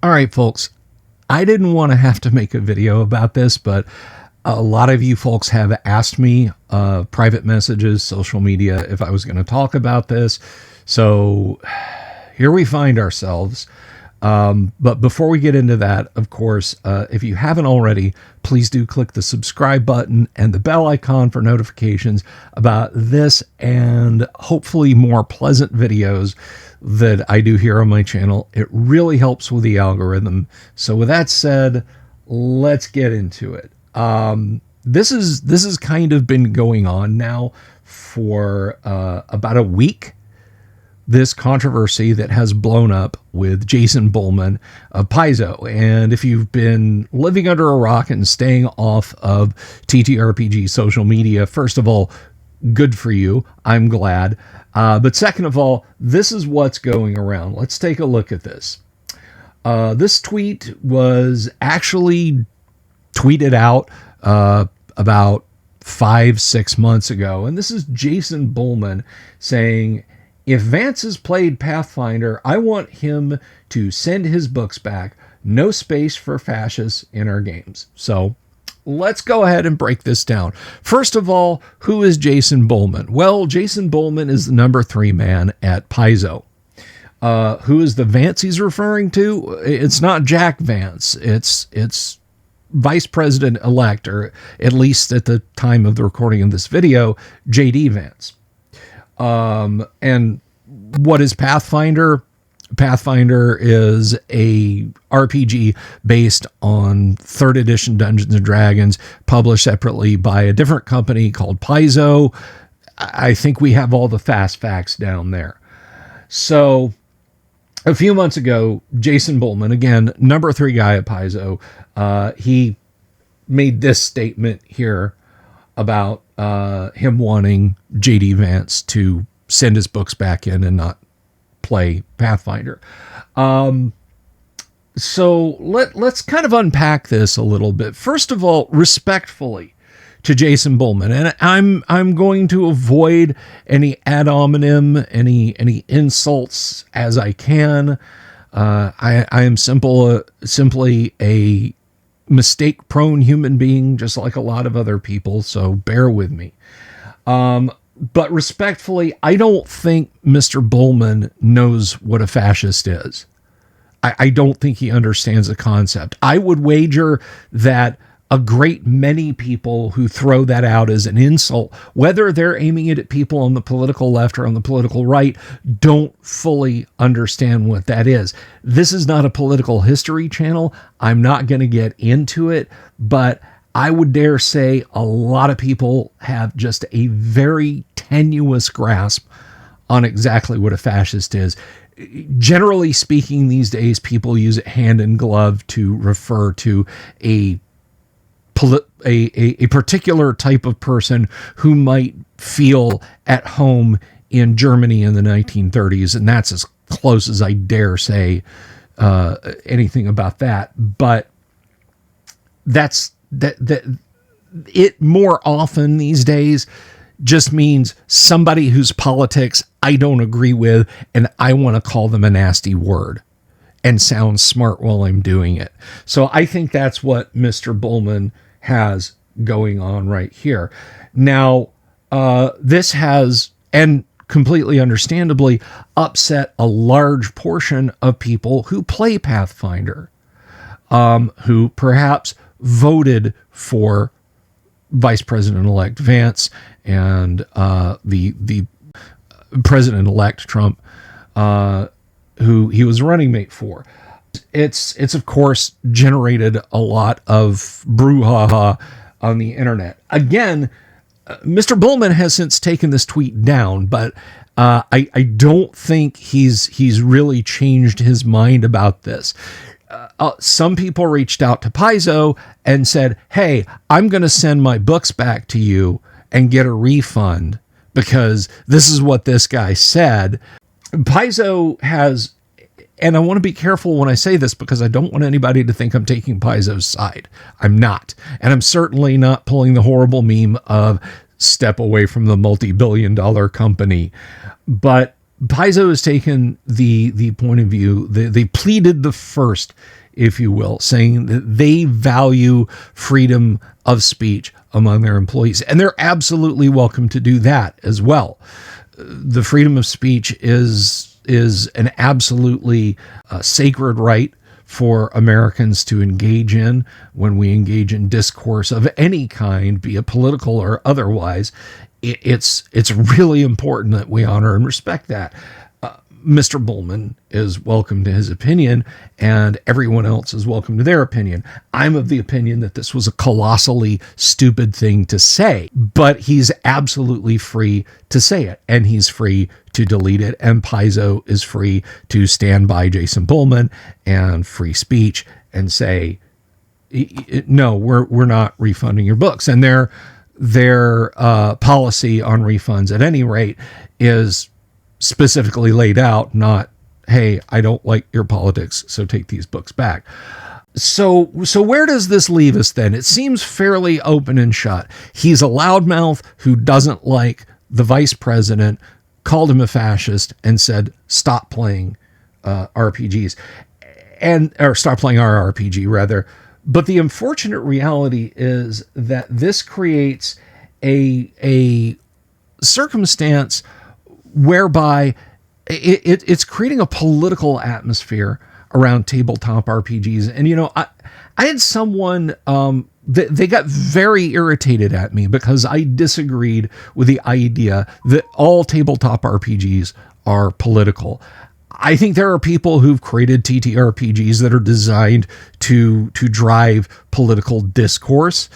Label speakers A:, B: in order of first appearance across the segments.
A: All right, folks, I didn't want to have to make a video about this, but a lot of you folks have asked me, private messages, social media, if I was going to talk about this. So here we find ourselves. But before we get into that, of course, if you haven't already, please do click the subscribe button and the bell icon for notifications about this and hopefully more pleasant videos that I do here on my channel. It really helps with the algorithm. So with that said, let's get into it. This has kind of been going on now for about a week. This controversy that has blown up with Jason Bulmahn of Paizo. And if you've been living under a rock and staying off of TTRPG social media, first of all, good for you. I'm glad. But second of all, this is what's going around. Let's take a look at this. This tweet was actually tweeted out about 5-6 months ago. And this is Jason Bulmahn saying, if Vance has played Pathfinder, I want him to send his books back. No space for fascists in our games. So let's go ahead and break this down. First of all, who is Jason Bulmahn? Well, Jason Bulmahn is the number 3 man at Paizo. Who is the Vance he's referring to? It's not Jack Vance. It's Vice President-elect, or at least at the time of the recording of this video, J.D. Vance. And what is Pathfinder? Pathfinder is a RPG based on 3rd edition Dungeons and Dragons, published separately by a different company called Paizo. I think we have all the fast facts down there. So a few months ago, Jason Bulmahn, again, number 3 guy at Paizo, he made this statement here about him wanting J.D. Vance to send his books back in and not play Pathfinder. So let's kind of unpack this a little bit. First of all, respectfully to Jason Bulmahn, and I'm going to avoid any ad hominem, any insults as I can. I am simply a mistake-prone human being, just like a lot of other people, so bear with me. But respectfully, I don't think Mr. Bulmahn knows what a fascist is. I don't think he understands the concept. I would wager that a great many people who throw that out as an insult, whether they're aiming it at people on the political left or on the political right, don't fully understand what that is. This is not a political history channel. I'm not going to get into it, but I would dare say a lot of people have just a very tenuous grasp on exactly what a fascist is. Generally speaking, these days, people use it hand in glove to refer to a particular type of person who might feel at home in Germany in the 1930s, and that's as close as I dare say anything about that. But that it more often these days just means somebody whose politics I don't agree with, and I want to call them a nasty word and sound smart while I'm doing it. So I think that's what Mr. Bulmahn has going on right here. Now, this has, and completely understandably, upset a large portion of people who play Pathfinder, who perhaps voted for Vice President-elect Vance and the President-elect Trump, who he was running mate for. It's of course generated a lot of brouhaha on the internet. Again, Mr. Bulmahn has since taken this tweet down, but I don't think he's really changed his mind about this. Some people reached out to Paizo and said, hey, I'm going to send my books back to you and get a refund because this is what this guy said. Paizo has, and I want to be careful when I say this because I don't want anybody to think I'm taking Paizo's side. I'm not. And I'm certainly not pulling the horrible meme of step away from the multi-billion-dollar company. But Paizo has taken the point of view, they pleaded the first, if you will, saying that they value freedom of speech among their employees. And they're absolutely welcome to do that as well. The freedom of speech is an absolutely sacred right for Americans to engage in. When we engage in discourse of any kind, be it political or otherwise, it's really important that we honor and respect that. Mr. Bulmahn is welcome to his opinion, and everyone else is welcome to their opinion. I'm of the opinion that this was a colossally stupid thing to say, but he's absolutely free to say it, and he's free to delete it, and Paizo is free to stand by Jason Bulmahn and free speech and say, no, we're not refunding your books. And their policy on refunds, at any rate, is specifically laid out, not, hey, I don't like your politics, so take these books back. So where does this leave us then? It seems fairly open and shut. He's a loudmouth who doesn't like the vice president, called him a fascist, and said, stop playing RPGs, or stop playing our RPG, rather. But the unfortunate reality is that this creates a circumstance whereby it's creating a political atmosphere around tabletop RPGs. And, I had someone, they got very irritated at me because I disagreed with the idea that all tabletop RPGs are political. I think there are people who've created TTRPGs that are designed to drive political discourse.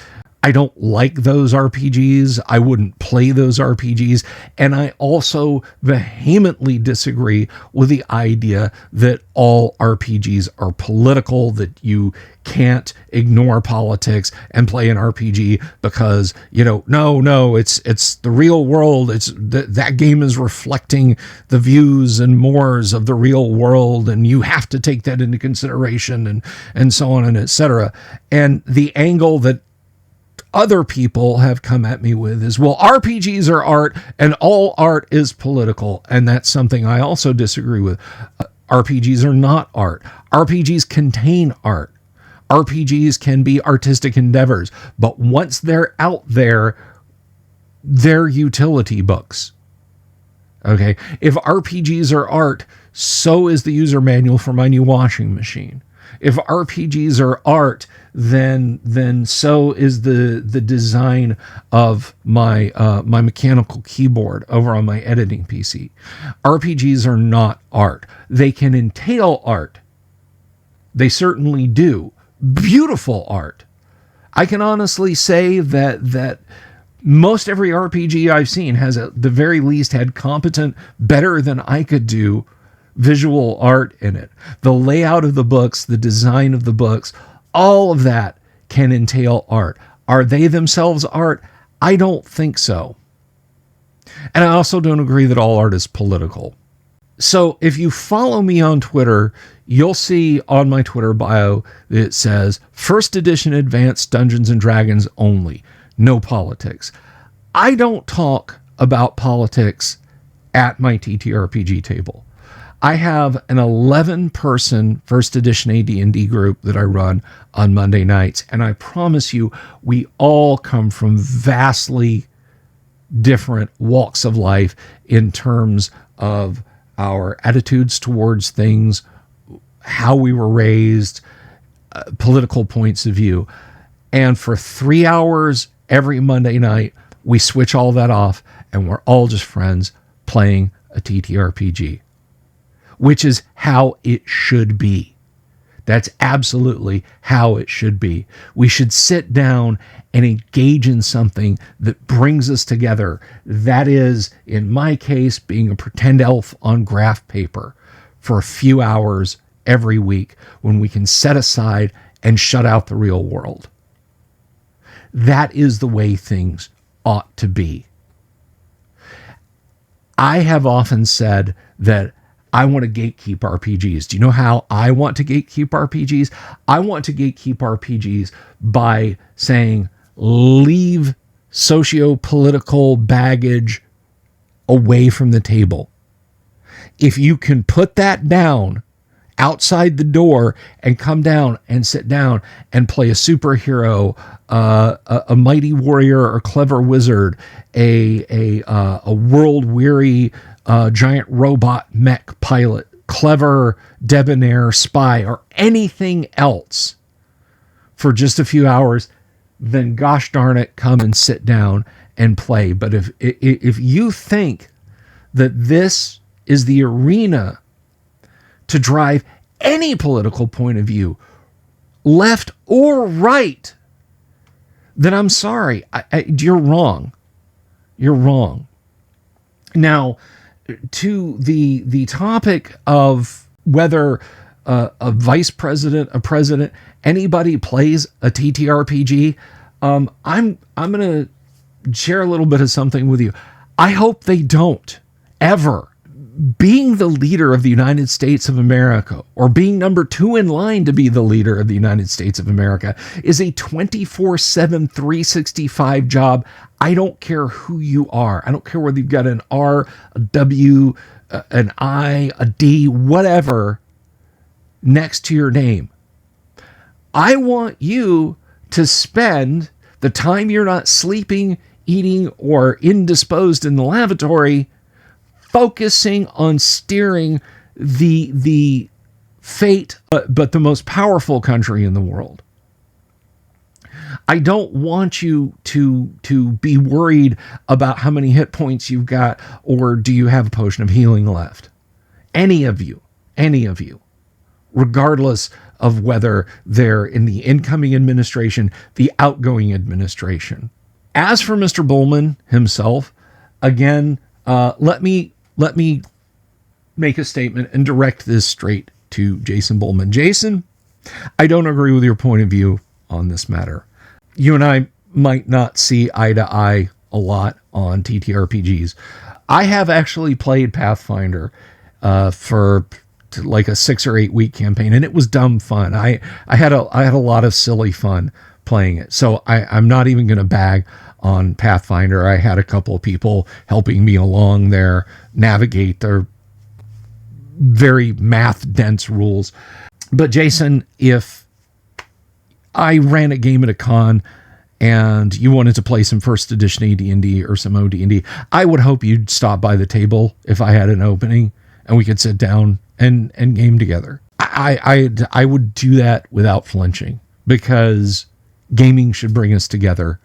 A: I don't like those RPGs. I wouldn't play those RPGs. And I also vehemently disagree with the idea that all RPGs are political, that you can't ignore politics and play an RPG because, no, it's the real world. It's that game is reflecting the views and mores of the real world, and you have to take that into consideration, and so on and et cetera. And the angle that other people have come at me with is, well, RPGs are art and all art is political. And that's something I also disagree with. RPGs are not art. RPGs contain art. RPGs can be artistic endeavors, but once they're out there, they're utility books. Okay. If RPGs are art, so is the user manual for my new washing machine. If RPGs are art, then so is the design of my my mechanical keyboard over on my editing PC. RPGs are not art. They can entail art. They certainly do. Beautiful art. I can honestly say that most every RPG I've seen has at the very least had competent, better than I could do visual art in it. The layout of the books, the design of the books, all of that can entail art. Are they themselves art? I don't think so. And I also don't agree that all art is political. So if you follow me on Twitter, you'll see on my Twitter bio that it says first edition advanced Dungeons and Dragons only, no politics. I don't talk about politics at my TTRPG table. I have an 11-person first edition AD&D group that I run on Monday nights, and I promise you, we all come from vastly different walks of life in terms of our attitudes towards things, how we were raised, political points of view. And for 3 hours every Monday night, we switch all that off, and we're all just friends playing a TTRPG. Which is how it should be. That's absolutely how it should be. We should sit down and engage in something that brings us together. That is, in my case, being a pretend elf on graph paper for a few hours every week when we can set aside and shut out the real world. That is the way things ought to be. I have often said that I want to gatekeep RPGs. Do you know how I want to gatekeep RPGs? I want to gatekeep RPGs by saying, leave socio-political baggage away from the table. If you can put that down outside the door and come down and sit down and play a superhero, a mighty warrior or clever wizard, a world weary giant robot mech pilot, clever debonair spy, or anything else for just a few hours, then gosh darn it, come and sit down and play. But if you think that this is the arena to drive any political point of view, left or right, then I'm sorry. You're wrong. You're wrong. Now, to the topic of whether a vice president, a president, anybody plays a TTRPG, I'm going to share a little bit of something with you. I hope they don't, ever. Being the leader of the United States of America, or being number 2 in line to be the leader of the United States of America, is a 24/7, 365 job. I don't care who you are. I don't care whether you've got an R, a W, an I, a D, whatever next to your name. I want you to spend the time you're not sleeping, eating, or indisposed in the lavatory focusing on steering the fate, but the most powerful country in the world. I don't want you to be worried about how many hit points you've got, or do you have a potion of healing left. Any of you, regardless of whether they're in the incoming administration, the outgoing administration. As for Mr. Bulmahn himself, again, let me make a statement and direct this straight to Jason Bulmahn. Jason, I don't agree with your point of view on this matter. You and I might not see eye to eye a lot on TTRPGs. I have actually played Pathfinder for like a 6 or 8 week campaign, and it was dumb fun. I had a lot of silly fun playing it. So I'm not even going to bag on Pathfinder. I had a couple of people helping me along there navigate their very math dense rules. But Jason, if I ran a game at a con and you wanted to play some first edition AD&D or some OD&D, I would hope you'd stop by the table if I had an opening and we could sit down and game together. I would do that without flinching, because gaming should bring us together,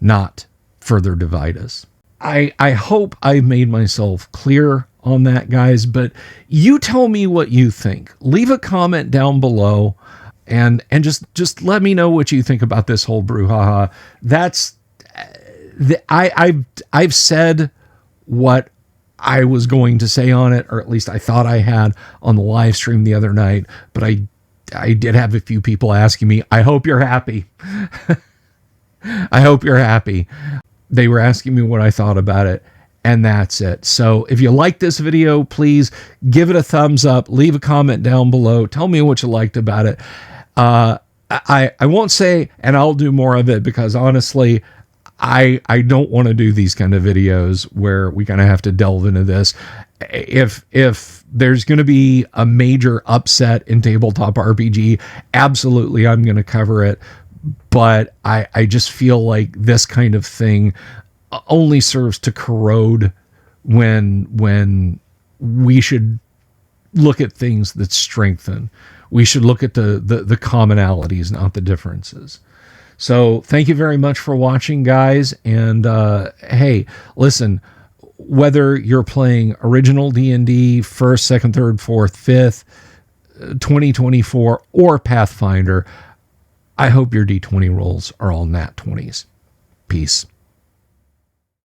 A: not further divide us. I hope I've made myself clear on that, guys, but you tell me what you think. Leave a comment down below and just let me know what you think about this whole brouhaha. I've said what I was going to say on it, or at least I thought I had on the live stream the other night, but I did have a few people asking me, I hope you're happy. I hope you're happy. They were asking me what I thought about it, and that's it. So if you like this video, please give it a thumbs up, leave a comment down below, tell me what you liked about it. I won't say, and I'll do more of it, because honestly, I don't want to do these kind of videos where we kind of have to delve into this. If there's going to be a major upset in tabletop RPG, absolutely I'm going to cover it. But I just feel like this kind of thing only serves to corrode when we should look at things that strengthen. We should look at the commonalities, not the differences. So thank you very much for watching, guys. And hey, listen, whether you're playing original D&D, 1st, 2nd, 3rd, 4th, 5th, 2024, or Pathfinder, I hope your D20 rolls are all nat 20s. Peace.